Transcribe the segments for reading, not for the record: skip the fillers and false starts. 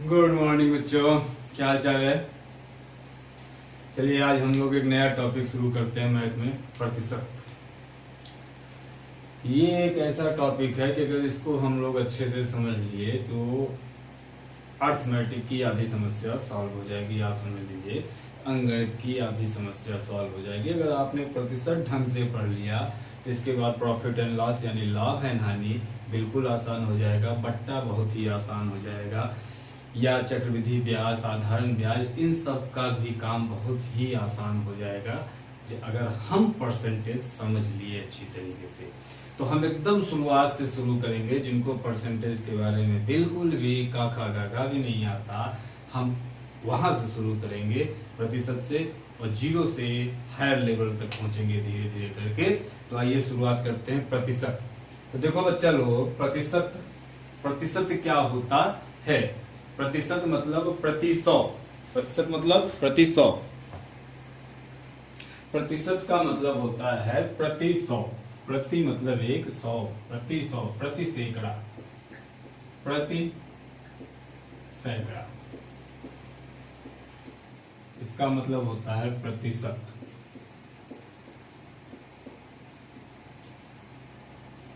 Good morning बच्चों, क्या हाल चाल है। चलिए आज हम लोग एक नया टॉपिक शुरू करते हैं मैथ में, प्रतिशत। ये एक ऐसा टॉपिक है कि अगर इसको हम लोग अच्छे से समझ लिए तो अर्थमेटिक की आधी समस्या सॉल्व हो जाएगी। आप समझ लीजिए अंकगणित की आधी समस्या सॉल्व हो जाएगी अगर आपने प्रतिशत ढंग से पढ़ लिया। तो इसके बाद प्रॉफिट एंड लॉस यानी लाभ एंड हानि बिल्कुल आसान हो जाएगा, बट्टा बहुत ही आसान हो जाएगा, या चक्रवृद्धि ब्याज, साधारण ब्याज, इन सब का भी काम बहुत ही आसान हो जाएगा अगर हम परसेंटेज समझ लिए अच्छी तरीके से। तो हम एकदम शुरुआत से शुरू करेंगे। जिनको परसेंटेज के बारे में बिल्कुल भी काखा गागा भी नहीं आता, हम वहां से शुरू करेंगे प्रतिशत से, और जीरो से हायर लेवल तक पहुंचेंगे धीरे धीरे करके। तो आइए शुरुआत करते हैं प्रतिशत। तो देखो बच्चा लोग, प्रतिशत क्या होता है। प्रतिशत मतलब प्रति सौ, प्रतिशत मतलब प्रति सौ, प्रतिशत का मतलब होता है प्रति सौ। प्रति मतलब एक, सौ प्रति सौ, प्रति सैकड़ा, प्रति सैकड़ा, इसका मतलब होता है प्रतिशत।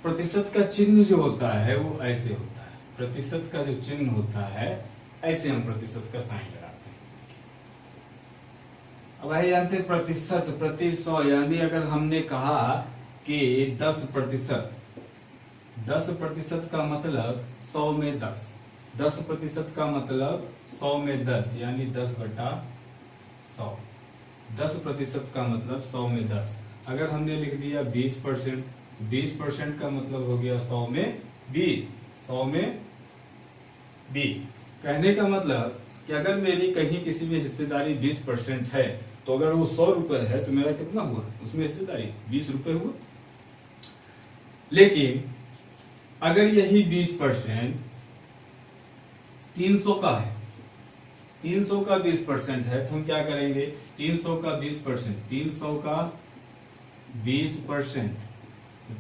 प्रतिशत का चिन्ह जो होता है वो ऐसे होता है। प्रतिशत का जो चिन्ह होता है ऐसे हम प्रतिशत का साइन लगाते हैं। अब आइए जानते हैं प्रतिशत, प्रति सौ, यानी अगर हमने कहा कि 10%, 10% का मतलब 100 में 10, 10% का मतलब 100 में 10 यानी 10/100, 10% का मतलब 100 में 10। अगर हमने लिख दिया 20%, 20% का मतलब हो गया 100 में 20, 100 में 20। कहने का मतलब कि अगर मेरी कहीं किसी में हिस्सेदारी 20% है, तो अगर वो 100 रुपए है तो मेरा कितना हुआ उसमें हिस्सेदारी, 20 रुपए हुआ। लेकिन अगर यही 20% 300 का है, 300 का 20% है, तो हम क्या करेंगे, 300 का 20%, 300 का 20%,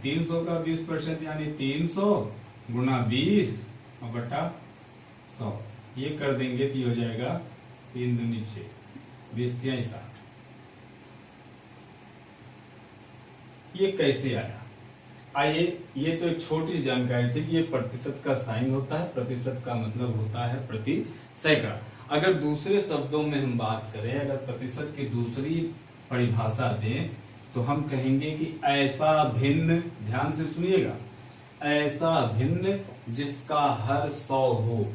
300 का 20% यानी 300 गुना 20 और बटा 100, ये कर देंगे तो ये हो जाएगा 3 दूनी 6, 20 3 60। ये कैसे आया, आइए, ये तो एक छोटी जानकारी थी कि ये प्रतिशत का साइन होता है। प्रतिशत का मतलब होता है प्रति सैकड़ा। अगर दूसरे शब्दों में हम बात करें, अगर प्रतिशत की दूसरी परिभाषा दें तो हम कहेंगे कि ऐसा भिन्न, ध्यान से सुनिएगा, ऐसा भिन्न जिसका हर 100 हो,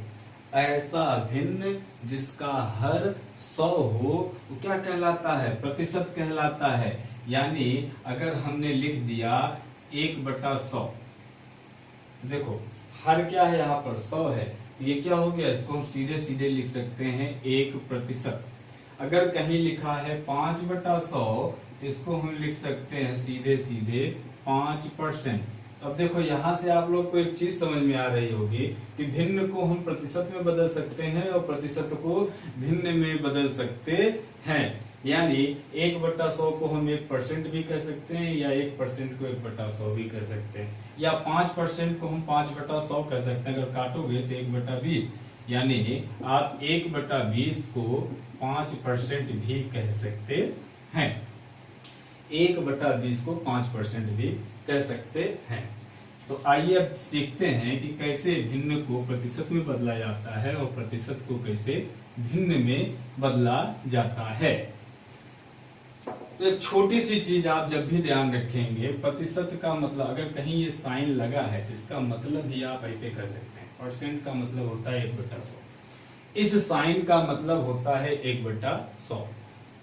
ऐसा भिन्न जिसका हर 100 हो, वो क्या कहलाता है, प्रतिशत कहलाता है। यानी अगर हमने लिख दिया 1/100, देखो हर क्या है यहाँ पर 100 है, तो ये क्या हो गया, इसको हम सीधे सीधे लिख सकते हैं 1%। अगर कहीं लिखा है 5/100, इसको हम लिख सकते हैं सीधे सीधे 5%। अब देखो यहाँ से आप लोग को एक चीज समझ में आ रही होगी कि भिन्न को हम प्रतिशत में बदल सकते हैं और प्रतिशत को भिन्न में बदल सकते हैं। यानी 1/100 को हम 1% भी कह सकते हैं, या 1% को 1/100 भी कह सकते हैं, या 5% को हम 5/100 कह सकते हैं। अगर काटोगे तो 1/20, यानी आप 1/20 को 5% भी कह सकते हैं, 1/20 को 5% भी कह सकते हैं। तो आइए अब सीखते हैं कि कैसे भिन्न को प्रतिशत में बदला जाता है और प्रतिशत को कैसे भिन्न में बदला जाता है। तो एक छोटी सी चीज आप जब भी ध्यान रखेंगे, प्रतिशत का मतलब अगर कहीं ये साइन लगा है तो इसका मतलब भी आप ऐसे कर सकते हैं। परसेंट का मतलब होता है 1/100, इस साइन का मतलब होता है 1/100।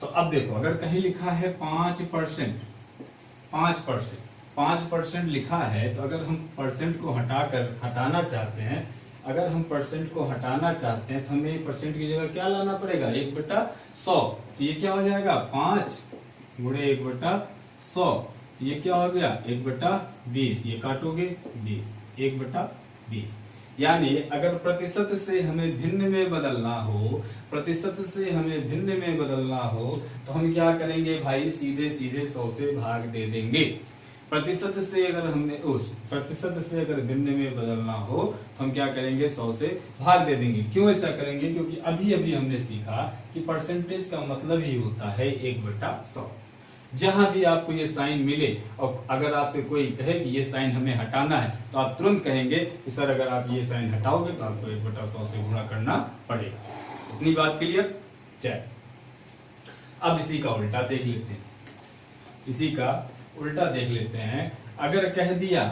तो अब देखो अगर कहीं लिखा है 5%, 5% लिखा है, तो अगर हम परसेंट को हटाना चाहते हैं, अगर हम परसेंट को हटाना चाहते हैं तो हमें परसेंट की जगह क्या लाना पड़ेगा, 1/100। तो ये क्या हो जाएगा, 5 गुणे 1/100, ये क्या हो गया 1/20, ये काटोगे 20, 1/20। यानी अगर प्रतिशत से हमें भिन्न में बदलना हो, प्रतिशत से हमें भिन्न में बदलना हो, तो हम क्या करेंगे भाई, सीधे सीधे 100 से भाग दे देंगे। प्रतिशत से अगर हमने उस प्रतिशत से अगर भिन्न में बदलना हो तो हम क्या करेंगे, 100 से भाग दे देंगे। क्यों ऐसा करेंगे, क्योंकि अभी अभी हमने सीखा कि परसेंटेज का मतलब ही होता है 1/100। जहां भी आपको ये साइन मिले और अगर आपसे कोई कहे कि ये साइन हमें हटाना है तो आप तुरंत कहेंगे कि सर अगर आप ये साइन हटाओगे तो आपको 1/100 से गुणा करना पड़ेगा। इतनी बात क्लियर। चलिए अब इसी का उल्टा देख लेते हैं। इसी का उल्टा देख लेते हैं। अगर कह दिया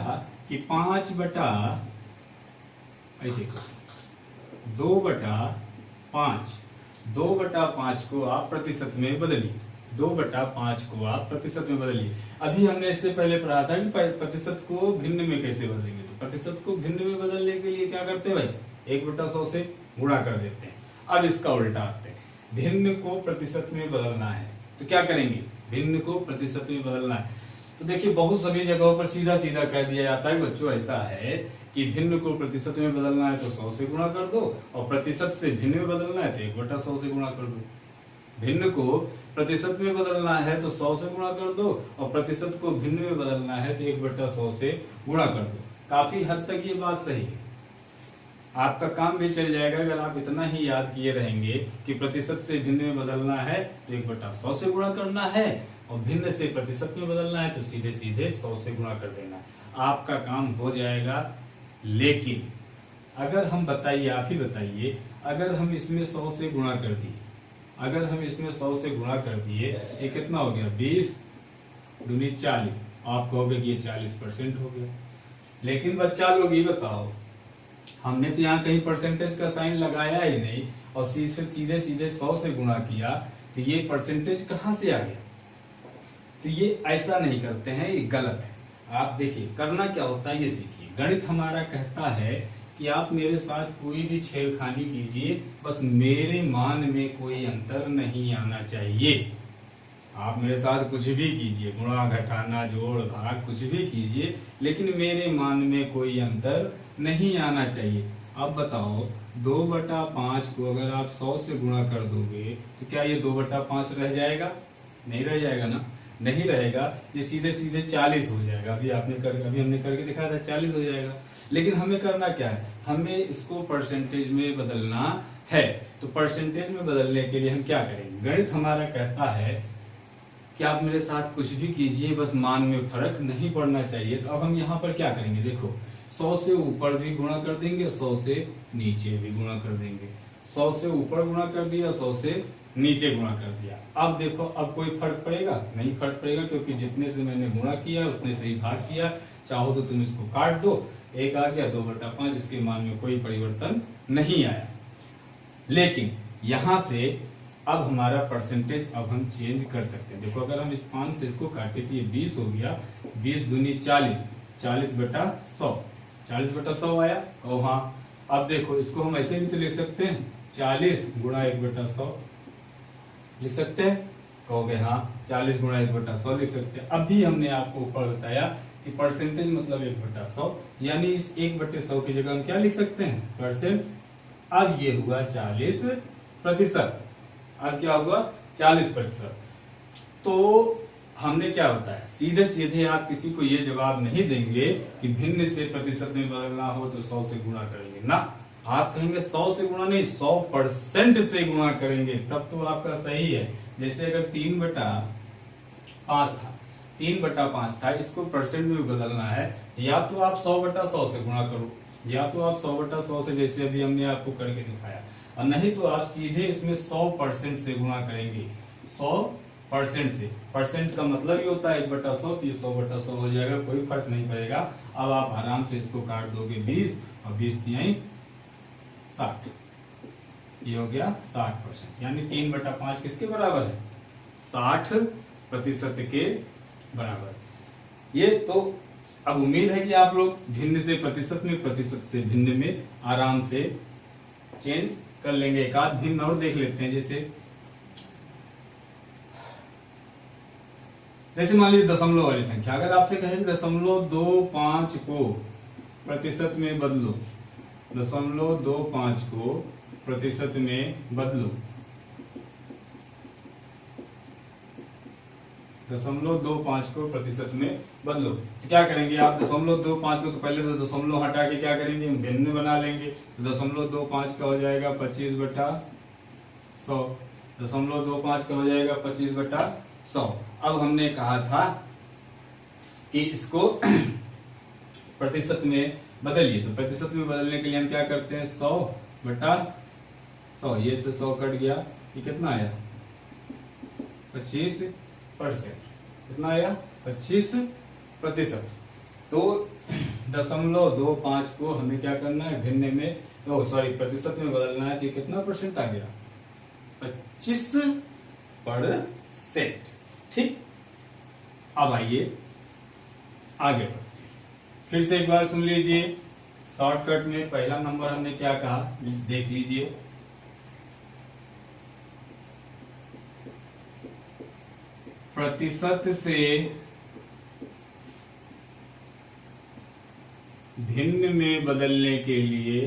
कि 5/, ऐसे 2/5, 2/5 को आप प्रतिशत में बदलिए, 2/5 को आप प्रतिशत में बदलिए। अभी हमने इससे पहले पढ़ा था कि प्रतिशत को भिन्न में कैसे बदलेंगे। तो प्रतिशत को भिन्न में बदलने के लिए क्या करते हैं भाई, 1/100 से गुणा कर देते हैं। अब इसका उल्टा आते हैं, भिन्न को प्रतिशत में बदलना है तो क्या करेंगे, भिन्न को प्रतिशत में बदलना है। तो देखिए बहुत सभी जगहों पर सीधा सीधा कह दिया जाता है बच्चों, ऐसा है कि भिन्न को प्रतिशत में बदलना है तो 100 से गुणा कर दो, और प्रतिशत से भिन्न में बदलना है तो 1/100 से गुणा कर दो। भिन्न को प्रतिशत में बदलना है तो 100 से गुणा कर दो, और प्रतिशत को भिन्न में बदलना है तो 1/100 से गुणा कर दो। काफी हद तक ये बात सही है, आपका काम भी चल जाएगा अगर आप इतना ही याद किए रहेंगे कि प्रतिशत से भिन्न में बदलना है तो 1/100 से गुणा करना है, और भिन्न से प्रतिशत में बदलना है तो सीधे सीधे 100 से गुणा कर देना, आपका काम हो जाएगा। लेकिन अगर हम बताइए, आप ही बताइए, अगर हम इसमें 100 से गुणा कर दिए, अगर हम इसमें 100 से गुणा कर दिए, ये कितना हो गया, 20 दूनी 40, आप कहोगे कि ये 40% हो गया। लेकिन बच्चा लोग ये बताओ, हमने तो यहाँ कहीं परसेंटेज का साइन लगाया ही नहीं और सीधे सीधे 100 से गुणा किया, तो ये परसेंटेज कहाँ से आ गया। तो ये ऐसा नहीं करते हैं, ये गलत है। आप देखिए करना क्या होता है ये सीखिए। गणित हमारा कहता है कि आप मेरे साथ कोई भी छेड़खानी कीजिए, बस मेरे मान में कोई अंतर नहीं आना चाहिए। आप मेरे साथ कुछ भी कीजिए, गुणा घटाना जोड़ भाग कुछ भी कीजिए, लेकिन मेरे मान में कोई अंतर नहीं आना चाहिए। अब बताओ 2/5 को अगर आप 100 से गुणा कर दोगे तो क्या ये 2/5 रह जाएगा, नहीं रह जाएगा ना, नहीं रहेगा, ये सीधे सीधे 40 हो जाएगा। अभी हमने करके दिखाया था 40 हो जाएगा। लेकिन हमें करना क्या है, हमें इसको परसेंटेज में बदलना है। तो परसेंटेज में बदलने के लिए हम क्या करेंगे, गणित हमारा कहता है कि आप मेरे साथ कुछ भी कीजिए, बस मान में फर्क नहीं पड़ना चाहिए। तो अब हम यहाँ पर क्या करेंगे, देखो 100 से ऊपर भी गुणा कर देंगे, 100 से नीचे भी गुणा कर देंगे। 100 से ऊपर गुणा कर दिया, 100 से नीचे गुणा कर दिया। अब देखो अब कोई फर्क पड़ेगा, नहीं फर्क पड़ेगा, क्योंकि जितने से मैंने गुणा किया उतने से ही भाग किया। चाहो तो तुम इसको काट दो, 1 आ गया, 2/5, इसके मान में कोई परिवर्तन नहीं आया। लेकिन यहाँ से अब हमारा परसेंटेज अब हम चेंज कर सकते हैं। देखो अगर हम इस 5 से इसको काटे तो ये 20 हो गया, 20 दूनी 40, 40/100, 40/100 आया। और हाँ अब देखो इसको हम ऐसे भी तो लिख सकते हैं, 40 गुणा 1/100 लिख सकते हैं। कहोगे हाँ 40 गुणा 1/100 लिख सकते हैं। अब भी हमने आपको ऊपर बताया कि परसेंटेज मतलब 1/100, यानी इस 1/100 की जगह हम क्या लिख सकते हैं, परसेंट। अब ये हुआ 40%, अब क्या हुआ 40%। तो हमने क्या बताया, सीधे सीधे आप किसी को ये जवाब नहीं देंगे कि भिन्न से प्रतिशत में बदलना हो तो 100 से गुणा करेंगे ना, आप कहेंगे 100 से गुणा नहीं 100% से गुणा करेंगे, तब तो आपका सही है। जैसे अगर 3/5 था, 3/5 था, इसको परसेंट में बदलना है, या तो आप 100/100 से गुणा करो, या तो आप 100/100 से जैसे अभी हमने आपको करके दिखाया, और नहीं तो आप सीधे इसमें 100% से गुणा करेंगे। 100% से, परसेंट का मतलब ही होता है 1/100, तो ये 100/100 हो जाएगा, कोई फर्क नहीं पड़ेगा। अब आप आराम से इसको काट दोगे 20 और 20 तिहाई 60, ये हो गया 60%, यानी 3/5 किसके बराबर है, 60% के बराबर। ये तो अब उम्मीद है कि आप लोग भिन्न से प्रतिशत में, प्रतिशत से भिन्न में आराम से चेंज कर लेंगे। एक आध भिन्न और देख लेते हैं, जैसे मान लीजिए दशमलव वाली संख्या, अगर आपसे कहे 0.25 को प्रतिशत में बदलो, 0.25 को प्रतिशत में बदलो, 0.25 को प्रतिशत में बदलो। तो क्या करेंगे आप 0.25 को, तो पहले तो दशमलव हटा के क्या करेंगे, भिन्न बना लेंगे। तो 0.25 का हो जाएगा 25/100। 0.25 का हो जाएगा 25/100। अब हमने कहा था कि इसको प्रतिशत में बदलिए, तो प्रतिशत में बदलने के लिए हम क्या करते हैं, 100/100, ये से 100 कट गया, ये कितना आया 25%। कितना आया 25%। तो 0.25 को हमें क्या करना है, भिन्न में प्रतिशत में बदलना है। तो कितना परसेंट आ गया, 25%। ठीक, अब आइए आगे बढ़ते, फिर से एक बार सुन लीजिए। शॉर्टकट में पहला नंबर हमने क्या कहा, देख लीजिए। प्रतिशत से भिन्न में बदलने के लिए,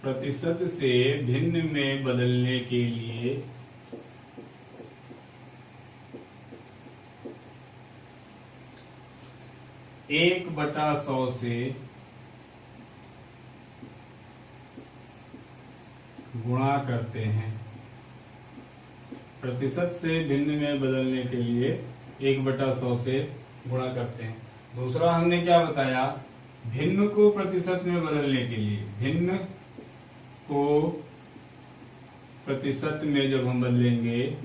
प्रतिशत से भिन्न में बदलने के लिए 1/100 से गुणा करते हैं। प्रतिशत से भिन्न में बदलने के लिए 1/100 से गुणा करते हैं। दूसरा हमने क्या बताया, भिन्न को प्रतिशत में बदलने के लिए, भिन्न को प्रतिशत में जब हम बदलेंगे,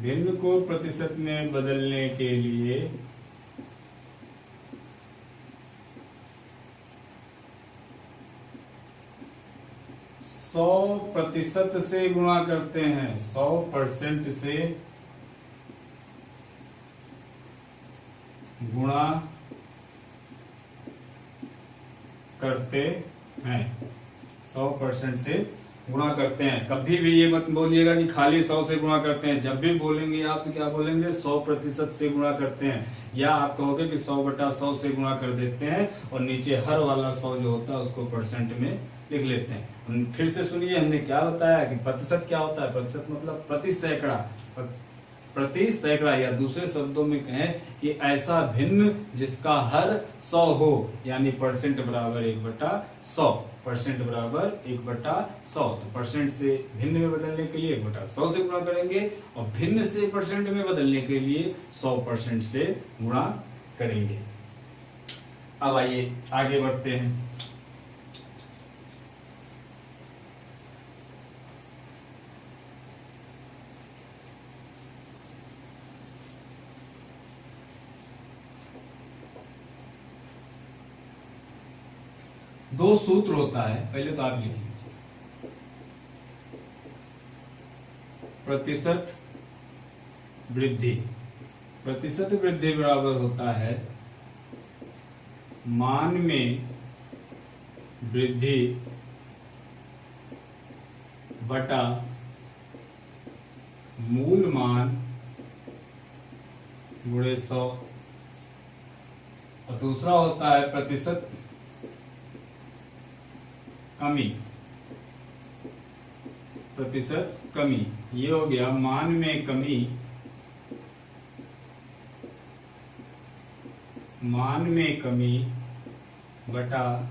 भिन्न को प्रतिशत में बदलने के लिए 100% से गुणा करते हैं। 100% से गुणा करते हैं। 100% से गुणा करते हैं। कभी भी ये मत बोलिएगा कि खाली 100 से गुणा करते हैं। जब भी बोलेंगे आप तो क्या बोलेंगे, 100% से गुणा करते हैं, या आप कहोगे कि 100/100 से गुणा कर देते हैं और नीचे हर वाला 100 जो होता है उसको परसेंट में लिख लेते हैं। फिर से सुनिए, हमने क्या बताया कि प्रतिशत क्या होता है, प्रतिशत मतलब प्रति सैकड़ा, प्रति सैकड़ा, या दूसरे शब्दों में कहें कि ऐसा भिन्न जिसका हर 100 हो, यानी परसेंट बराबर 1/100, परसेंट बराबर 1/100। तो परसेंट से भिन्न में बदलने के लिए 1/100 से गुणा करेंगे और भिन्न से परसेंट में बदलने के लिए 100% से गुणा करेंगे। अब आइए आगे बढ़ते हैं। दो सूत्र होता है, पहले तो आप लिख लीजिए। प्रतिशत वृद्धि, प्रतिशत वृद्धि बराबर होता है मान में वृद्धि बटा मूल मान गुणे 100। और दूसरा होता है प्रतिशत कमी, प्रतिशत कमी। ये हो गया मान में कमी, मान में कमी बटा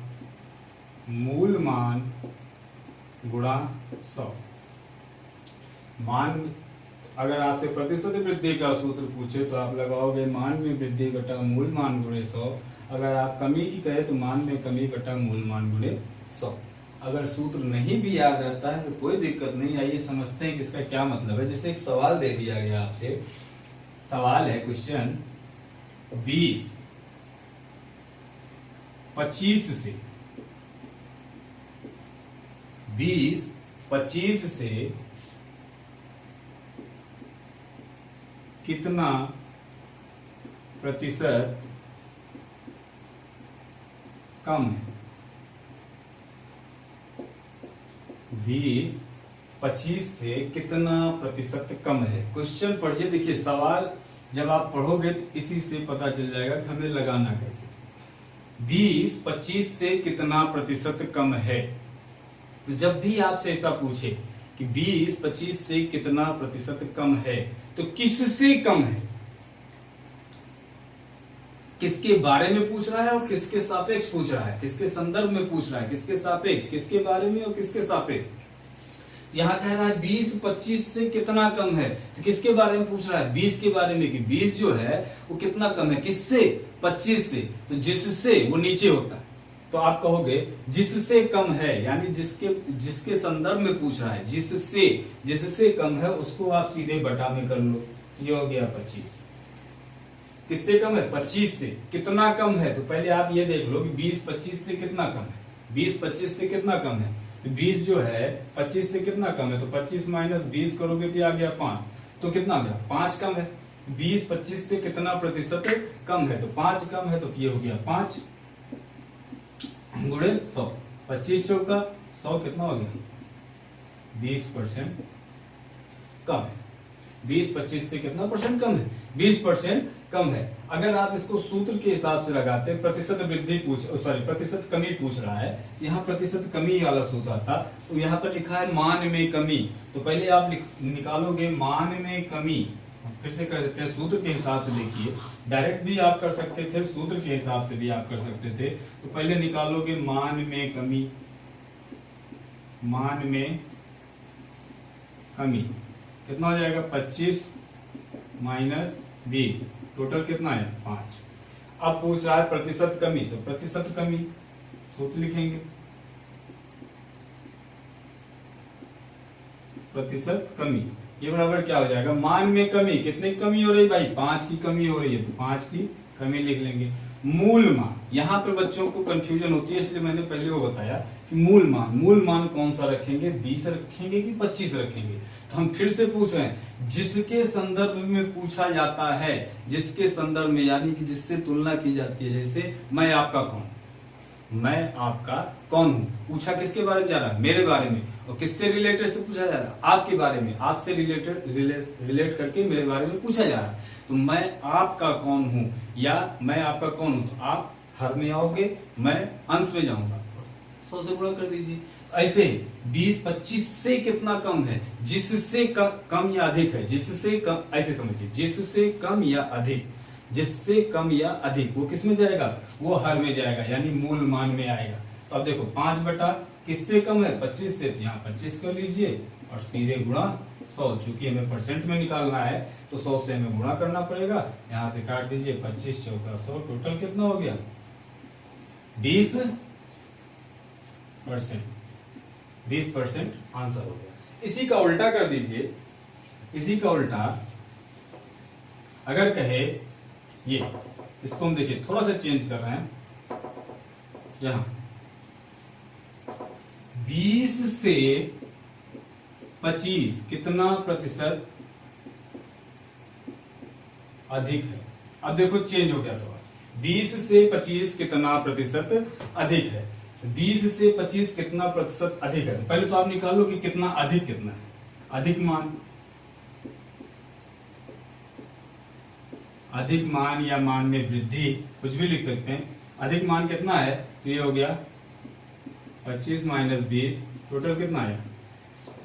मूल मान गुणा 100। मान, अगर आपसे प्रतिशत वृद्धि का सूत्र पूछे तो आप लगाओगे मान में वृद्धि बटा मूल मान गुणे 100। अगर आप कमी की कहे तो मान में कमी बटा मूल मान गुणे 100। अगर सूत्र नहीं भी याद रहता है तो कोई दिक्कत नहीं। आइए समझते हैं कि इसका क्या मतलब है। जैसे एक सवाल दे दिया गया आपसे, सवाल है क्वेश्चन 20/25 से, 20/25 से कितना प्रतिशत कम है। 20/25 से कितना प्रतिशत कम है। क्वेश्चन पढ़िए, देखिए सवाल जब आप पढ़ोगे तो इसी से पता चल जाएगा कि हमें लगाना कैसे। 20/25 से कितना प्रतिशत कम है। तो जब भी आपसे ऐसा पूछे कि 20 25 से कितना प्रतिशत कम है, तो किससे कम है, किसके बारे में पूछ रहा है और किसके सापेक्ष पूछ रहा है, किसके संदर्भ में पूछ रहा है, किसके सापेक्ष, किसके बारे में और किसके सापेक्ष। यहाँ कह रहा है 20 25 से कितना कम है, तो किसके बारे में पूछ रहा है, 20 के बारे में, कि 20 जो है वो कितना कम है, किससे, 25 से, तो जिससे वो नीचे होता है, तो आप कहोगे जिससे कम है, यानी जिसके संदर्भ में पूछ रहा है, जिससे कम है उसको आप सीधे बटा में कर लो, ये हो गया 25। किससे कम है, 25 से। कितना कम है, तो पहले आप ये देख लो कि 20 25 से कितना कम है, 20 25 से कितना कम है, तो 20 जो है 25 से कितना कम है, तो 25 माइनस 20 करोगे तो आ गया 5, तो कितना आ गया, 5 कम है। 20 25 से कितना प्रतिशत कम है, तो 5 कम है, तो ये हो गया 5 गुणे 100, 25 चौका 100 कितना हो गया, 20% कम है। 20 25 से कितना परसेंट कम है, 20% कम है। अगर आप इसको सूत्र के हिसाब से लगाते हैं, प्रतिशत वृद्धि प्रतिशत कमी पूछ रहा है, यहाँ प्रतिशत कमी वाला सूत्र आता, तो यहाँ पर लिखा है मान में कमी, तो पहले आप निकालोगे मान में कमी, फिर से कर देते हैं सूत्र के हिसाब से। देखिए डायरेक्ट भी आप कर सकते थे, सूत्र के हिसाब से भी आप कर सकते थे। तो पहले निकालोगे मान में कमी, मान में कमी कितना हो जाएगा, 25 माइनस 20, टोटल कितना है 5। अब पूछ रहा है प्रतिशत कमी, तो प्रतिशत कमी सूत्र लिखेंगे, प्रतिशत कमी ये बराबर क्या हो जाएगा, मान में कमी, कितने की कमी हो रही भाई, 5 की कमी हो रही है, तो 5 की कमी लिख लेंगे। मूल मान, यहाँ पे बच्चों को कंफ्यूजन होती है, इसलिए मैंने पहले वो बताया कि मूल मान कौन सा रखेंगे, 20 रखेंगे कि 25 रखेंगे। तो हम फिर से पूछ रहे हैं, जिसके संदर्भ में पूछा जाता है, जिसके संदर्भ में यानी कि जिससे तुलना की जाती है, जैसे मैं आपका कौन, मैं आपका कौन हूं, पूछा किसके बारे में जा रहा है, मेरे बारे में, और किससे रिलेटेड से पूछा जा रहा है, आपके बारे में, आपसे रिलेट करके मेरे बारे में पूछा जा रहा है। तो मैं आपका कौन हूं या मैं आपका कौन हूं, तो आप हर में आओगे, मैं अंश में जाऊंगा, 100 से गुणा कर दीजिए। ऐसे 20 25 से कितना कम है, जिससे कम या अधिक है, जिससे कम, ऐसे समझिए, जिससे कम या अधिक, जिससे कम या अधिक, वो किस में जाएगा, वो हर में जाएगा, यानी मूल मान में आएगा। तो अब देखो 5 बटा किससे कम है, 25 से, यहाँ 25 कर लीजिए और सीधे गुणा 100, चूंकि हमें परसेंट में निकालना है तो 100 से हमें गुणा करना पड़ेगा, यहाँ से काट दीजिए, 25 चौका 100, टोटल कितना हो गया, 20% आंसर हो गया। इसी का उल्टा कर दीजिए, इसी का उल्टा अगर कहे ये, इसको हम देखिए थोड़ा सा चेंज कर रहे हैं, यहां 20 से 25 कितना प्रतिशत अधिक है। अब देखो चेंज हो गया सवाल, 20 से 25 कितना प्रतिशत अधिक है, 20 से 25 कितना प्रतिशत अधिक है। पहले तो आप निकालो कि कितना अधिक कितना है, अधिक मान या मान में वृद्धि, कुछ भी लिख सकते हैं। अधिक मान कितना है, तो ये हो गया 25 माइनस 20, टोटल कितना है।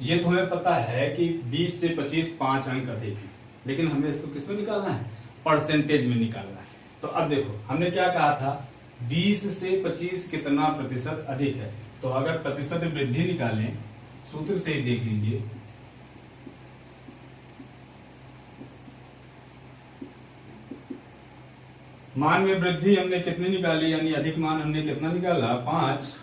ये तो हमें पता है कि 20 से 25 5 अंक अधिक है, लेकिन हमें इसको किस में निकालना है, परसेंटेज में निकालना है। तो अब देखो हमने क्या कहा था, 20 से 25 कितना प्रतिशत अधिक है, तो अगर प्रतिशत वृद्धि निकालें सूत्र से ही देख लीजिए, मान में वृद्धि हमने कितनी निकाली, यानी अधिक मान हमने कितना निकाला, 5।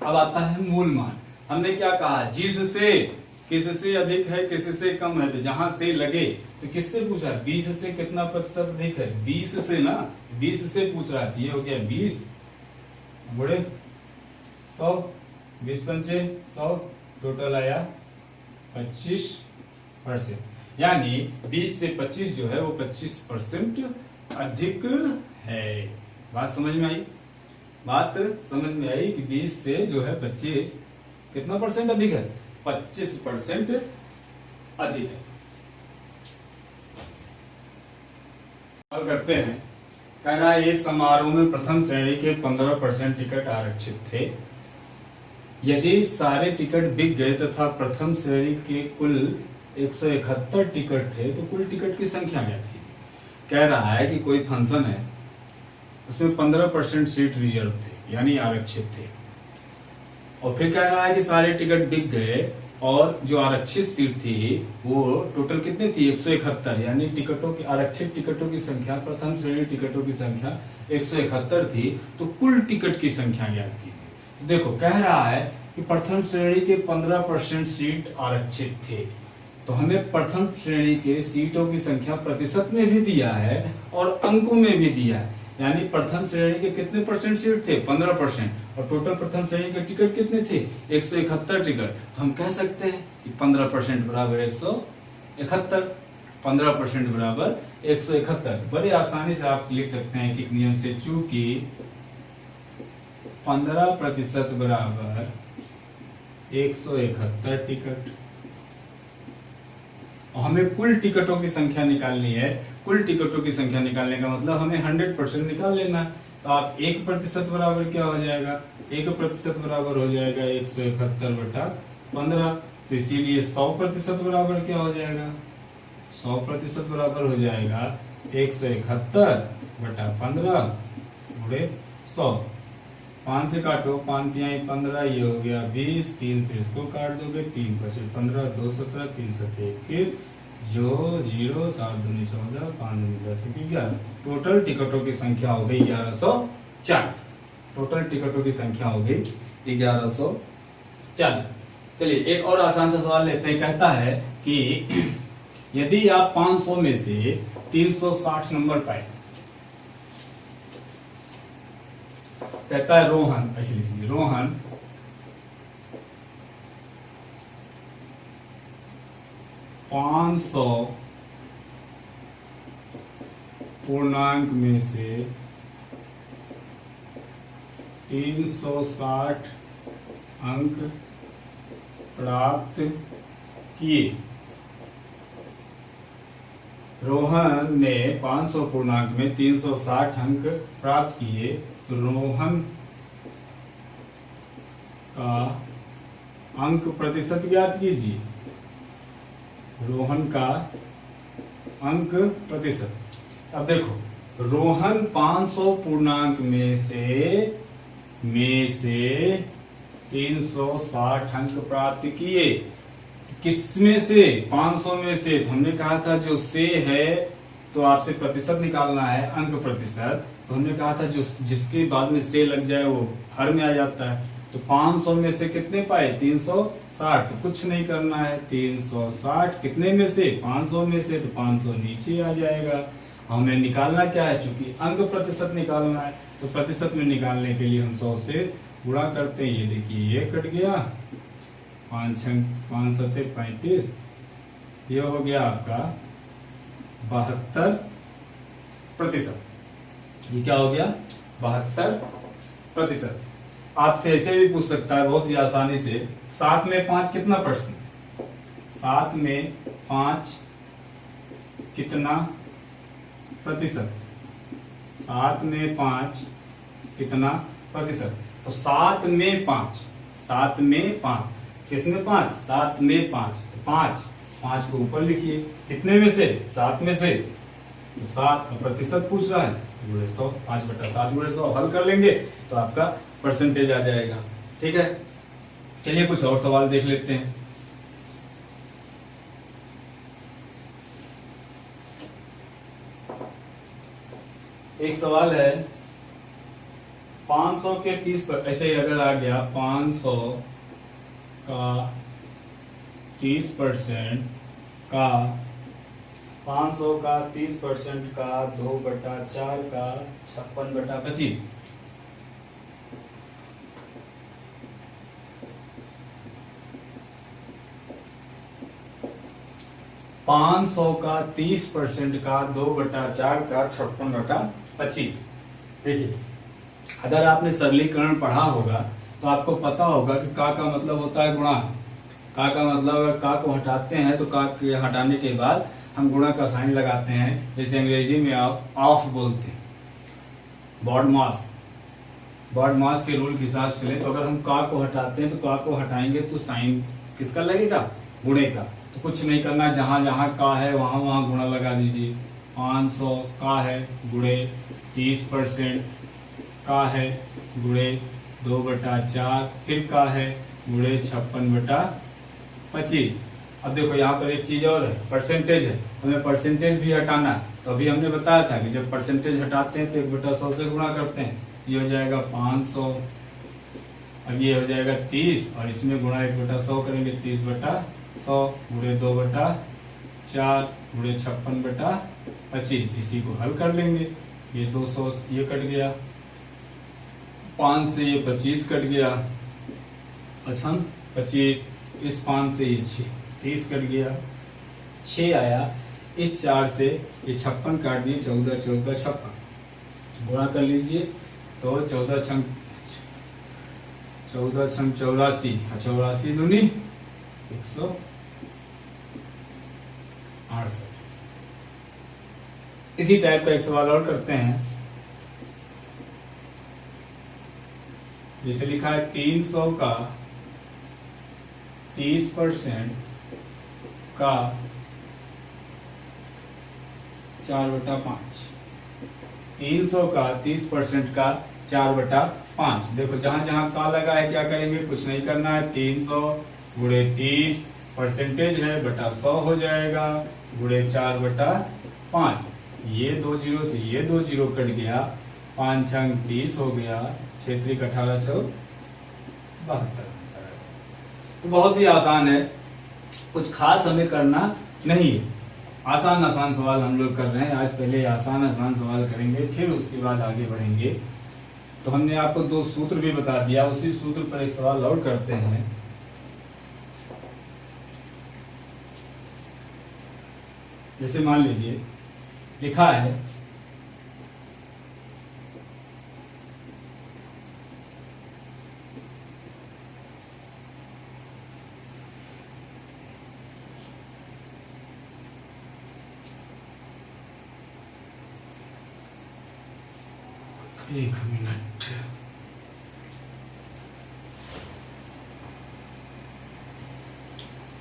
अब आता है मूल मान, हमने क्या कहा, जिससे, किससे अधिक है किससे कम है, तो जहां से लगे, तो किससे पूछा, 20 से कितना प्रतिशत अधिक है, 20 से ना, 20 से पूछ रहा है, ये हो गया 20 गुणे 100, 20 पंचे 100, टोटल आया 25%, यानी 20 से 25 जो है वो 25% अधिक है। बात समझ में आई, बात समझ में आई कि 20 से जो है 25 कितना परसेंट अधिक है, 25% अधिक है। और करते हैं, कह रहा है एक समारोह में प्रथम श्रेणी के 15% टिकट आरक्षित थे, यदि सारे टिकट बिक गए तथा प्रथम श्रेणी के कुल 171 टिकट थे तो कुल टिकट की संख्या क्या थी। कह रहा है कि कोई फंक्शन है, उसमें 15% सीट रिजर्व थे यानी आरक्षित थे, और फिर कह रहा है कि सारे टिकट बिक गए और जो आरक्षित सीट थी वो टोटल कितनी थी 171, यानी टिकटों की आरक्षित टिकटों की संख्या, प्रथम श्रेणी टिकटों की संख्या 171 थी, तो कुल टिकट की संख्या ज्ञात कीजिए। देखो कह रहा है कि प्रथम श्रेणी के 15% सीट आरक्षित थे, तो हमें प्रथम श्रेणी के सीटों की संख्या प्रतिशत में भी दिया है और अंकों में भी दिया है, यानी प्रथम श्रेणी के कितने परसेंट सीट थे 15%, और टोटल प्रथम श्रेणी के टिकट कितने थे 171 टिकट। तो हम कह सकते हैं कि 15% बराबर 171, 15% बराबर 171। बड़े आसानी से आप लिख सकते हैं कि नियम से, चूंकि 15% बराबर 171 टिकट, और हमें कुल टिकटों की संख्या निकालनी है। कुल टिकटों की संख्या निकालने का मतलब हमें 100% निकाल लेना है। तो आप 1% बराबर क्या हो जाएगा, 1% बराबर हो जाएगा 171/15। तो इसीलिए 100% बराबर क्या हो जाएगा, 100% बराबर हो जाएगा 171/15 गुणे 100। 5 से काटो, 5 तिहाई 15, ये हो गया 20, 3 से इसको काट दोगे, 3 × 15, 2 17, 3 7 21, जो 0 7 दूनी 14, 5 दूनी 10 11। टोटल टिकटों की संख्या हो गई 1140। टोटल टिकटों की संख्या हो गई 1140। चलिए एक और आसान सा सवाल लेते हैं। कहता है कि यदि आप 500 में से 360 नंबर पाए, कहता है रोहन, ऐसे लिखेंगे, रोहन 500 पूर्णांक में से 360 अंक प्राप्त किए। रोहन ने 500 पूर्णांक में 360 अंक प्राप्त किए, तो रोहन का अंक प्रतिशत ज्ञात कीजिए। रोहन का अंक प्रतिशत। अब देखो, रोहन 500 पूर्णांक में से 360 अंक प्राप्त किए। किसमें से, 500 में से। तो हमने कहा था जो से है तो आपसे प्रतिशत निकालना है, अंक प्रतिशत। तो हमने कहा था जो जिसके बाद में से लग जाए वो हर में आ जाता है। तो 500 में से कितने पाए 360, तो कुछ नहीं करना है, 360 कितने में से 500 में से, तो 500 नीचे आ जाएगा। हमें निकालना क्या है, चूंकि अंक प्रतिशत निकालना है, तो प्रतिशत में निकालने के लिए हम 100 से गुणा करते हैं। ये देखिए ये कट गया, 5 7 35, ये हो गया आपका 72%। ये क्या हो गया 72%। आपसे ऐसे भी पूछ सकता है बहुत ही आसानी से, 7 में 5 कितना परसेंट, 7 में 5 कितना प्रतिशत, 7 में 5 कितना प्रतिशत। तो 7 में 5, 7 में 5, किसमें 5, 7 में 5, तो 5 को ऊपर लिखिए, कितने में से 7 में से, तो 7 प्रतिशत पूछ रहा है, गुणे 100, 5/7 गुणे 100 हल कर लेंगे तो आपका परसेंटेज आ जाएगा। ठीक है, चलिए कुछ और सवाल देख लेते हैं। एक सवाल है 500 के 30 पर, ऐसे ही अगर आ गया 500 का 30% का 500 का 30% का 2/4 का 56/25। 500 का 30% का 2/4 का 56/25। देखिए अगर आपने सरलीकरण पढ़ा होगा तो आपको पता होगा कि का मतलब होता है गुणा। का मतलब अगर का को हटाते हैं तो का के हटाने के बाद हम गुणा का साइन लगाते हैं, जैसे अंग्रेजी में आप ऑफ बोलते हैं, बॉड मास बॉड मास के रूल के हिसाब से चले तो अगर हम का को हटाते हैं तो का को हटाएंगे तो साइन किसका लगेगा, गुणे का। तो कुछ नहीं करना, जहाँ जहाँ का है वहाँ वहाँ गुणा लगा दीजिए। 500 का है गुणे 30% का है गुणे 2/4, फिर का है गुणे 56/25। अब देखो यहाँ पर एक चीज और है, परसेंटेज है, हमें परसेंटेज भी हटाना है। तो अभी हमने बताया था कि जब परसेंटेज हटाते हैं तो 1/100 से गुणा करते हैं। ये हो जाएगा 500, अब ये हो जाएगा 30 और इसमें गुणा 1/100 करेंगे, 30/100 गुणे 2/4 गुणे 56/25। इसी को हल कर लेंगे। ये 200 ये कट गया, 5 से ये 25 कट गया, अच्छा 25, इस 5 से ये 30 कट गया, 6 आया, इस 4 से ये 56 काट दिए, 14 14 56 गुणा कर लीजिए तो 14 छंग 84, 84 दूनी 168। इसी टाइप का एक सवाल और करते हैं। जैसे लिखा है 300 का 30% का 4/5। 300 का 30% का 4/5। देखो जहां जहां का लगा है क्या करेंगे, कुछ नहीं करना है। 300 गुणे 30 परसेंटेज है बटा 100 हो जाएगा गुणे 4/5। ये 2 जीरो से ये 2 जीरो कट गया, 5 छंग 30 हो गया, 6 3 18 4 72। तो बहुत ही आसान है, कुछ खास हमें करना नहीं है। आसान आसान सवाल हम लोग कर रहे हैं आज। पहले आसान आसान सवाल करेंगे, फिर उसके बाद आगे बढ़ेंगे। तो हमने आपको 2 सूत्र भी बता दिया, उसी सूत्र पर एक सवाल और करते हैं। जैसे मान लीजिए लिखा है एक मिनट,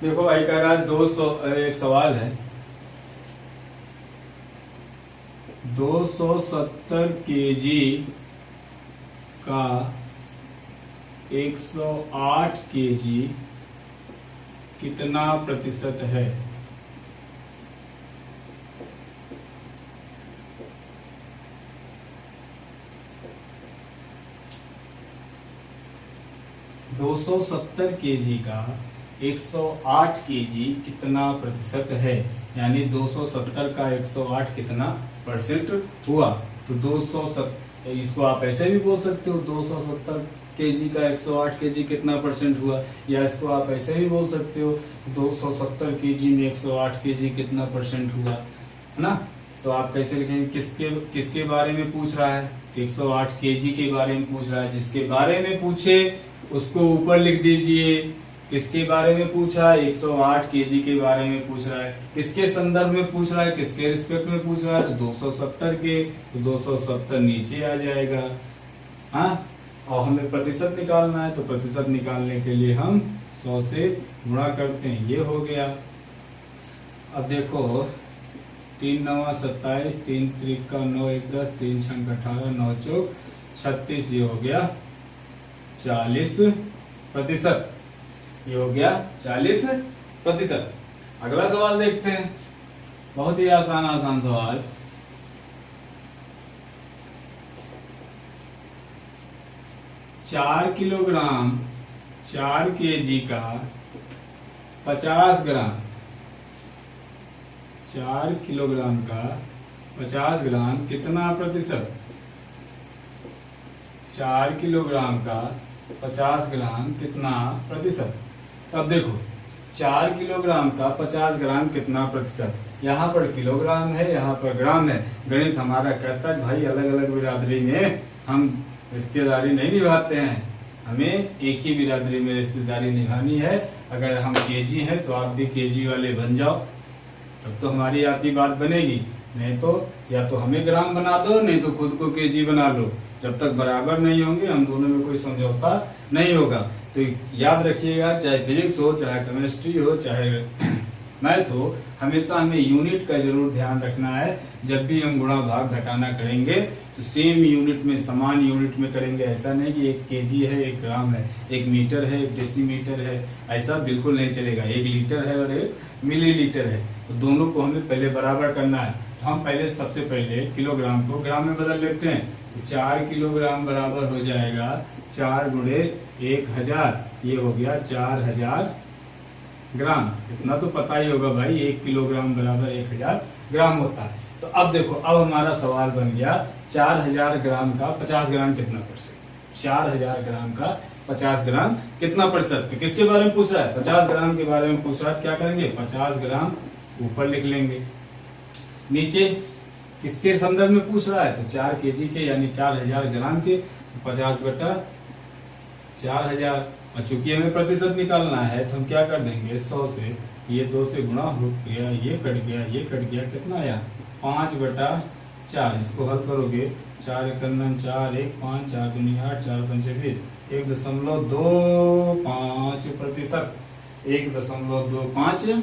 देखो भाई कह रहा है 200, एक सवाल है 270 केजी का 108 केजी कितना प्रतिशत है। दो 270 केजी का 108 केजी कितना प्रतिशत है, यानी 270 का 108 कितना परसेंट हुआ। तो 270, इसको आप ऐसे भी बोल सकते हो 270 केजी का 108 केजी कितना परसेंट हुआ, या इसको आप ऐसे भी बोल सकते हो 270 केजी में 108 केजी कितना परसेंट हुआ, है ना। तो आप कैसे लिखेंगे, किसके बारे में पूछ रहा है, 108 केजी के बारे में पूछ रहा है। जिसके बारे में पूछे उसको ऊपर लिख दीजिए। किसके बारे में पूछा है, 108 केजी के बारे में पूछ रहा है। किसके संदर्भ में पूछ रहा है, किसके रिस्पेक्ट में पूछ रहा है, तो 270 के, तो 270 नीचे आ जाएगा। हाँ, और हमें प्रतिशत निकालना है, तो प्रतिशत निकालने के लिए हम 100 से गुणा करते हैं, ये हो गया। अब देखो 3 9 27, 3 3 9 1 10, 3 6 18, 9 4 36, ये हो गया 40%। ये हो गया 40%। अगला सवाल देखते हैं, बहुत ही आसान आसान सवाल। चार किलोग्राम 4 केजी का 50 ग्राम, 4 किलोग्राम का 50 ग्राम कितना प्रतिशत। 4 किलोग्राम का 50 ग्राम कितना प्रतिशत। अब देखो 4 किलोग्राम का 50 ग्राम कितना प्रतिशत, यहाँ पर किलोग्राम है, यहाँ पर ग्राम है। गणित हमारा कहता है भाई अलग अलग बिरादरी में हम रिश्तेदारी नहीं निभाते हैं, हमें एक ही बिरादरी में रिश्तेदारी निभानी है। अगर हम केजी हैं तो आप भी केजी वाले बन जाओ, तब तो हमारी आपकी बात बनेगी। नहीं तो या तो हमें ग्राम बना दो, नहीं तो खुद को केजी बना लो। जब तक बराबर नहीं होंगे हम दोनों में कोई समझौता नहीं होगा। तो याद रखिएगा, चाहे फिजिक्स हो, चाहे केमिस्ट्री हो, चाहे मैथ हो, हमेशा हमें यूनिट का जरूर ध्यान रखना है। जब भी हम गुणा भाग घटाना करेंगे तो सेम यूनिट में, समान यूनिट में करेंगे। ऐसा नहीं कि 1 केजी है 1 ग्राम है, 1 मीटर है 1 डेसीमीटर है, ऐसा बिल्कुल नहीं चलेगा। 1 लीटर है और 1 मिलीलीटर है, तो दोनों को हमें पहले बराबर करना है। तो हम पहले सबसे पहले किलोग्राम को ग्राम में बदल लेते हैं। तो 4 किलोग्राम बराबर हो जाएगा 4 गुणे 1000, ये हो गया 4000 ग्राम। इतना तो पता ही होगा भाई, 1 किलोग्राम बराबर 1000 ग्राम होता है। तो अब देखो, अब हमारा सवाल बन गया 4000 ग्राम का 50 ग्राम कितना परसेंट। 4000 ग्राम का 50 ग्राम कितना प्रतिशत। तो किसके बारे में पूछ रहा है, 50 ग्राम के बारे में पूछ रहा है। क्या करेंगे, 50 ग्राम ऊपर लिख लेंगे, नीचे किसके संदर्भ में पूछ रहा है, तो 4 केजी के यानी 4000 ग्राम के 50 बटा 4000। और चूंकि हमें प्रतिशत निकालना है तो हम क्या कर देंगे, 100 से ये 2 से गुणा हो गया, ये कट गया, ये कट गया, कितना आया 5 बटा 4। इसको हल करोगे 4 एकम 4 1 5 4 दूनी 8 4 पंचे 20, 1.25 प्रतिशत, 1.25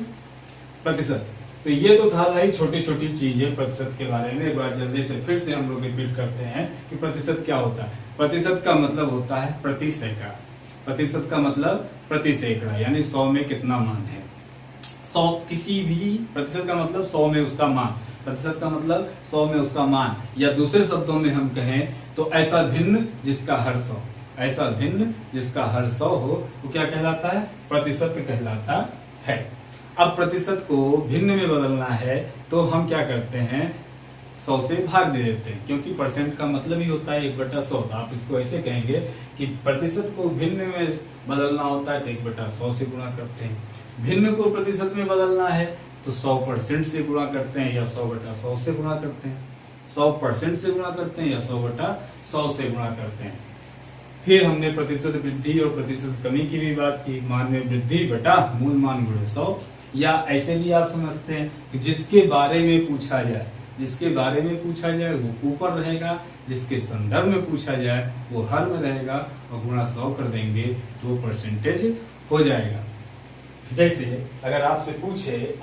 प्रतिशत। तो ये तो था भाई छोटी छोटी चीजें प्रतिशत के बारे में। एक बार जल्दी से फिर से हम लोग रिपीट करते हैं कि प्रतिशत क्या होता है। प्रतिशत का मतलब होता है प्रति सैकड़ा। प्रतिशत का मतलब प्रति सैकड़ा, यानी 100 में कितना मान है। 100 किसी भी, प्रतिशत का मतलब 100 में उसका मान, प्रतिशत का मतलब 100 में उसका मान, या दूसरे शब्दों में हम कहें तो ऐसा भिन्न जिसका हर 100, ऐसा भिन्न जिसका हर 100 हो, वो क्या कहलाता है, प्रतिशत कहलाता है। अब प्रतिशत को भिन्न में बदलना है तो हम क्या करते हैं, 100 से भाग दे देते हैं, क्योंकि परसेंट का मतलब ही होता है 1/100। तो आप इसको ऐसे कहेंगे कि प्रतिशत को भिन्न में बदलना होता है तो 1/100 से गुणा करते हैं। भिन्न को प्रतिशत में बदलना है तो 100% से गुणा करते हैं या 100/100 से गुणा करते हैं, 100% से गुणा करते हैं या 100/100 से गुणा करते हैं। फिर हमने प्रतिशत वृद्धि और प्रतिशत कमी की भी बात की। मान में वृद्धि बटा मूल मान गुणे 100, या ऐसे भी आप समझते हैं कि जिसके बारे में पूछा जाए, जिसके बारे में पूछा जाए वो ऊपर रहेगा, जिसके संदर्भ में पूछा जाए वो हर में रहेगा, और गुणा 100 कर देंगे तो परसेंटेज हो जाएगा। जैसे अगर आपसे पूछे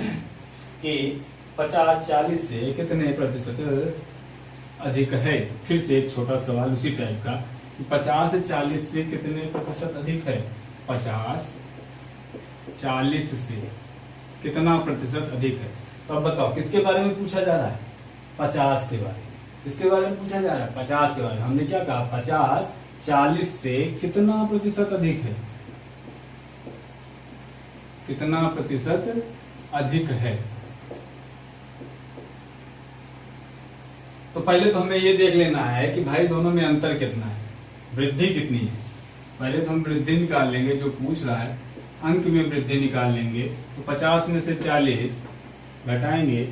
कि 50-40 से कितने प्रतिशत अधिक है, फिर से एक छोटा सवाल उसी टाइप का, 50-40 से कितने प्रतिशत अधिक है, 50-40 से कितना प्रतिशत अधिक है। तो अब बताओ किसके बारे में पूछा जा रहा है, 50 के बारे में। किसके बारे में पूछा जा रहा है, 50 के बारे में। हमने क्या कहा, 50-40 से कितना प्रतिशत अधिक है, कितना प्रतिशत अधिक है। तो पहले तो हमें ये देख लेना है कि भाई दोनों में अंतर कितना है, वृद्धि कितनी है। पहले तो हम वृद्धि निकाल लेंगे, जो पूछ रहा है अंक में वृद्धि निकाल लेंगे। तो 50 में से 40 घटाएंगे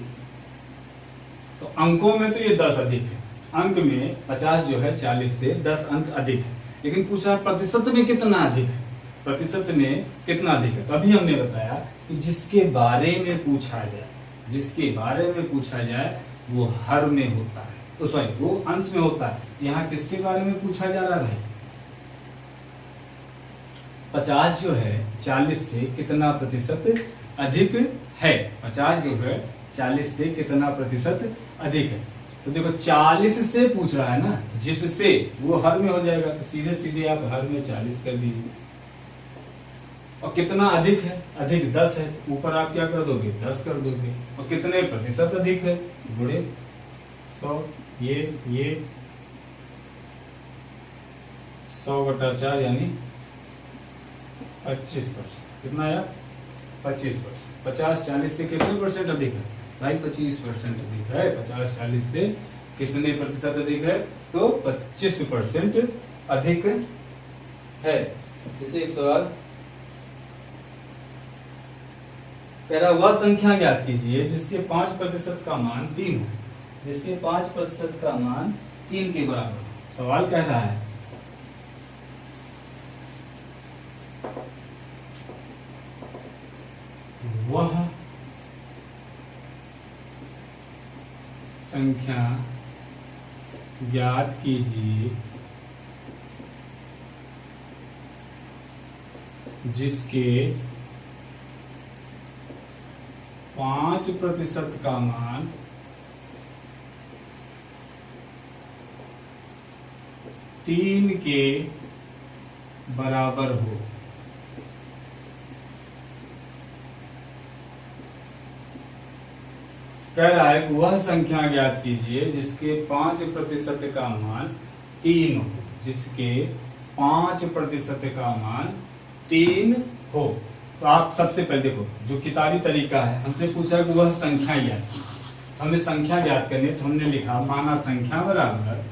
तो अंकों में तो ये 10 अधिक है, अंक में 50 जो है 40 से 10 अंक अधिक है। लेकिन पूछा प्रतिशत में कितना अधिक है, प्रतिशत में कितना अधिक है। तो अभी हमने बताया कि जिसके बारे में पूछा जाए, जिसके बारे में पूछा जाए वो हर में होता है, तो सॉरी वो अंश में होता है। यहाँ किसके बारे में पूछा जा रहा है, 50 जो है 40 से कितना प्रतिशत अधिक है, 50 जो है 40 से कितना प्रतिशत अधिक है। तो देखो 40 से पूछ रहा है ना, जिससे वो हर में हो जाएगा, तो सीधे सीधे आप हर में 40 कर दीजिए। और कितना अधिक है, अधिक 10 है, ऊपर आप क्या कर दोगे, 10 कर दोगे। और कितने प्रतिशत अधिक है, गुणे 100, ये 100/4 यानी 25%। कितना आया, 25%। 50-40 से कितने परसेंट अधिक है भाई, 25% अधिक है। 50-40 से कितने प्रतिशत अधिक है, तो 25% अधिक है। इसे एक सवाल कह रहा, वह संख्या ज्ञात कीजिए जिसके 5% का मान 3 हो, जिसके 5% का मान 3 के बराबर हो। सवाल कह रहा है वह संख्या ज्ञात कीजिए जिसके 5% का मान 3 के बराबर हो। कह रहा है कि वह संख्या ज्ञात कीजिए जिसके 5% का मान 3 हो, जिसके 5% का मान 3 हो। तो आप सबसे पहले देखो, जो किताबी तरीका है, हमसे पूछा कि वह संख्या ज्ञात कीजिए, हमें संख्या ज्ञात करनी है, तो हमने लिखा माना संख्या बराबर,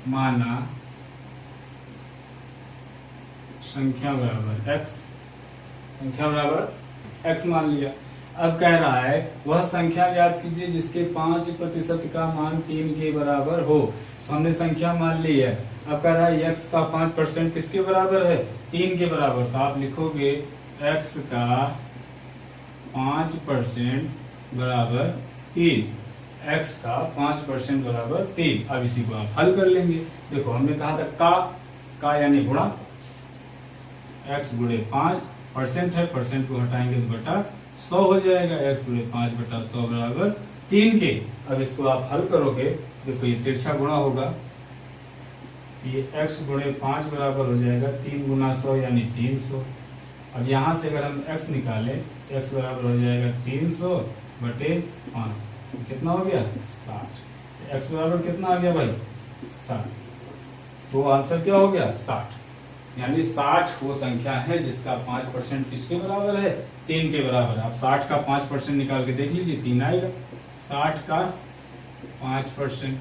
माना संख्या बराबर x, संख्या बराबर x मान लिया। अब कह रहा है वह संख्या ज्ञात कीजिए जिसके 5% का मान 3 के बराबर हो। तो हमने संख्या मान ली है। अब कह रहा है x का 5% किसके बराबर है? 3 के बराबर। तो आप लिखोगे x का 5% बराबर 3, x का 5% बराबर 3। अब इसी को आप हल कर लेंगे। देखो हमने कहा था का यानी गुणा, x गुणे 5% है, परसेंट को हटाएंगे तो बटा 100 हो जाएगा। x गुणे 5 बटा 100 बराबर 3 के। अब इसको आप हल करोगे, देखो ये तिरछा गुणा होगा, ये x गुणे 5 बराबर हो जाएगा 3 गुना 100 यानी 300। अब यहाँ से अगर हम x निकालें, x बराबर हो जाएगा 300 बटे 5, कितना हो गया? 60। x बराबर कितना आ गया भाई? 60। तो आंसर क्या हो गया? 60। यानी 60 वो संख्या है जिसका 5% किसके बराबर है? 3 के बराबर। आप 60 का 5% निकाल के देख लीजिए, 3 आएगा। 60 का 5%,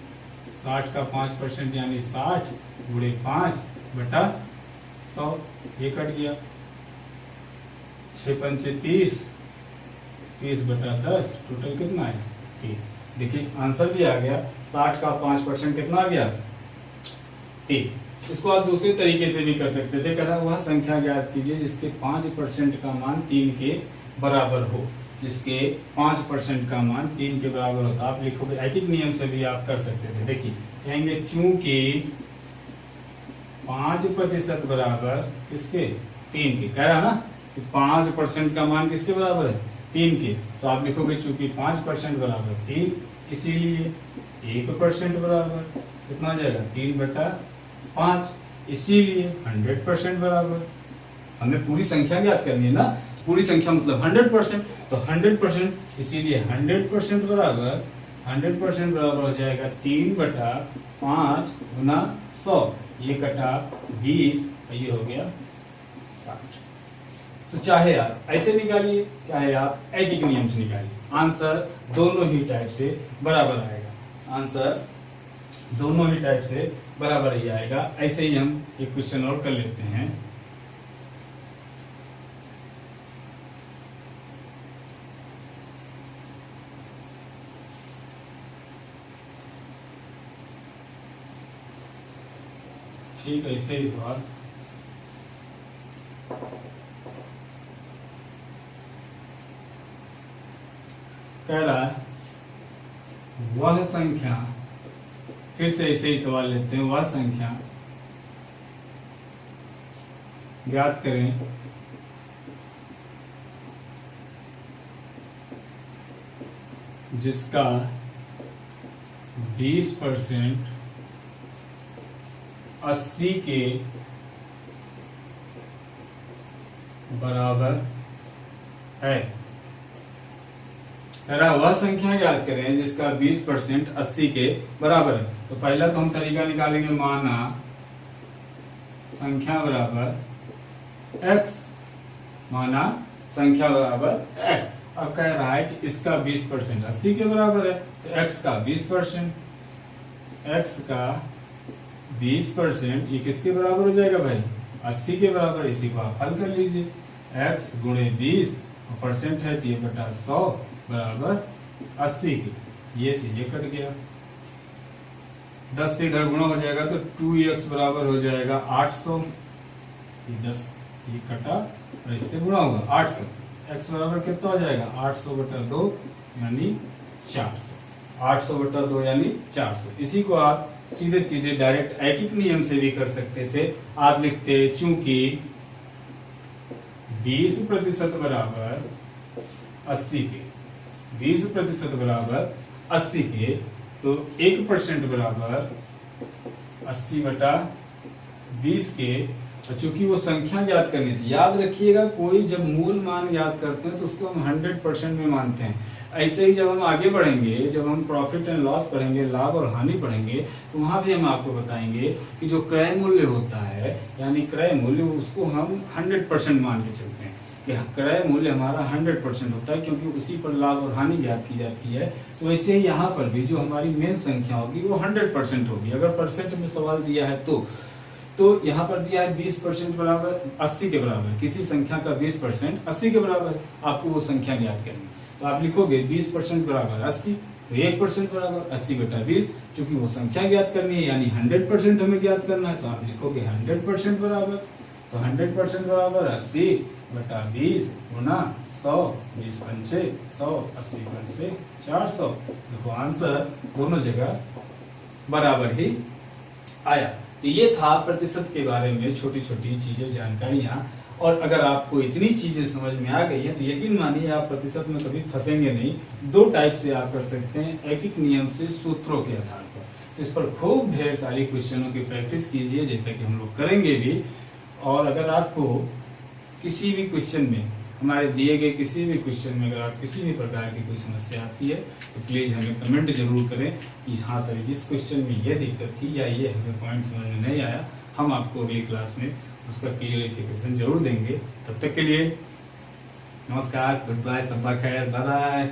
60 का 5% यानी 60 गुणे 5 बटा 100, ये कट गया। 6 पंचे 30, 30 बटा 10, टोटल कितना है? 3। देखिए आंसर भी आ गया। 60 का 5% कितना आ गया? 3। इसको आप दूसरे तरीके से भी कर सकते थे। कह रहा वह संख्या ज्ञात कीजिए जिसके 5% का मान 3 के बराबर हो, जिसके 5% का मान 3 के बराबर होता। आप लिखोगे, ऐकिक नियम से भी आप कर सकते थे। देखिए कहेंगे चूंकि 5% बराबर किसके? 3 के। कह रहा ना कि 5% का मान किसके बराबर है? 3 के। तो आप लिखोगे चूंकि 5% बराबर 3, इसीलिए 1% बराबर कितना हो जाएगा? 3 बटा 5, इसीलिए 100% बराबर। हमें पूरी संख्या ज्ञात करनी है ना, पूरी संख्या मतलब 100%। तो 100%, इसीलिए 100% बराबर 100% बराबर हो जाएगा 3 बटा 5 गुना 100। ये कटा 20, ये हो गया 60। तो चाहे आप ऐसे निकालिए, चाहे आप ऐकिक नियम से निकालिए, आंसर दोनों ही टाइप से बराबर आएगा। आंसर दोनों ही टाइप से बराबर ही आएगा। ऐसे ही हम एक क्वेश्चन और कर लेते हैं। ठीक है, इससे ही सवाल कह रहा है वह संख्या, फिर से ऐसे ही सवाल लेते हैं। वह संख्या ज्ञात करें जिसका 20% 80 के बराबर है। वह संख्या ज्ञात करें जिसका 20% 80 के बराबर है। तो पहला तो हम तरीका निकालेंगे, माना संख्या बराबर x, माना संख्या बराबर x। अब कह रहा है कि इसका 20% 80 के बराबर है, तो x का 20%, x का 20% ये किसके बराबर हो जाएगा भाई? 80 के बराबर। इसी को आप हल कर लीजिए। x गुणे 20 परसेंट है, तो ये बटा 100 बराबर 80 के। ये से ये कट गया, 10 से इधर गुणा हो जाएगा तो 2x बराबर हो जाएगा 800। ये 10 ये कटा और इससे गुणा होगा 800। x बराबर कितना हो जाएगा? 800 बटा 2 यानी 400। 800 बटा 2 यानी 400। इसी को आप सीधे सीधे डायरेक्ट ऐकिक नियम से भी कर सकते थे। आप लिखते चूंकि 20% बराबर 80 के, 20% बराबर 80 के, तो 1% बराबर 80/20 के। और चूंकि वो संख्या ज्ञात करनी थी, याद रखिएगा कोई जब मूल मान ज्ञात करते हैं तो उसको हम 100% में मानते हैं। ऐसे ही जब हम आगे बढ़ेंगे, जब हम प्रॉफिट एंड लॉस पढ़ेंगे, लाभ और हानि पढ़ेंगे, तो वहां भी हम आपको बताएंगे कि जो क्रय मूल्य होता है, यानी क्रय मूल्य, उसको हम 100% मान के चलते हैं कि क्रय मूल्य हमारा 100% होता है, क्योंकि उसी पर लाभ और हानि ज्ञात की जाती है। तो वैसे ही यहाँ पर भी जो हमारी मेन संख्या होगी वो 100% होगी। अगर परसेंट में सवाल दिया है तो यहाँ पर दिया है 20% बराबर 80 के बराबर, किसी संख्या का 20% 80 के बराबर, आपको वो संख्या ज्ञात करनी। तो आप लिखोगे 20% बराबर 80, तो 1% बराबर 80/20, चूंकि वो संख्या ज्ञात करनी है यानी 100% हमें ज्ञात करना है, तो आप लिखोगे 100% बराबर, तो 100% बराबर 80/20 गुना 100, 20 पंचे 100, 80 पंचे 400। देखो आंसर दोनों जगह बराबर ही आया। तो ये था प्रतिशत के बारे में छोटी छोटी चीजें, जानकारियां। और अगर आपको इतनी चीजें समझ में आ गई है तो यकीन मानिए आप प्रतिशत में कभी फंसेंगे नहीं। दो टाइप से आप कर सकते हैं, एक नियम से, सूत्रों के आधार पर। तो इस पर खूब ढेर सारी क्वेश्चनों की प्रैक्टिस कीजिए, जैसे कि हम लोग करेंगे भी। और अगर आपको किसी भी क्वेश्चन में, हमारे दिए गए किसी भी क्वेश्चन में अगर आप किसी भी प्रकार की कोई समस्या आती है तो प्लीज़ हमें कमेंट जरूर करें कि हाँ सर इस क्वेश्चन में ये दिक्कत थी या ये हमें पॉइंट समझ में नहीं आया। हम आपको अगली क्लास में उसका क्लियरिफिकेशन जरूर देंगे। तब तक के लिए नमस्कार, गुड बाय, सब खैर, बाय बाय।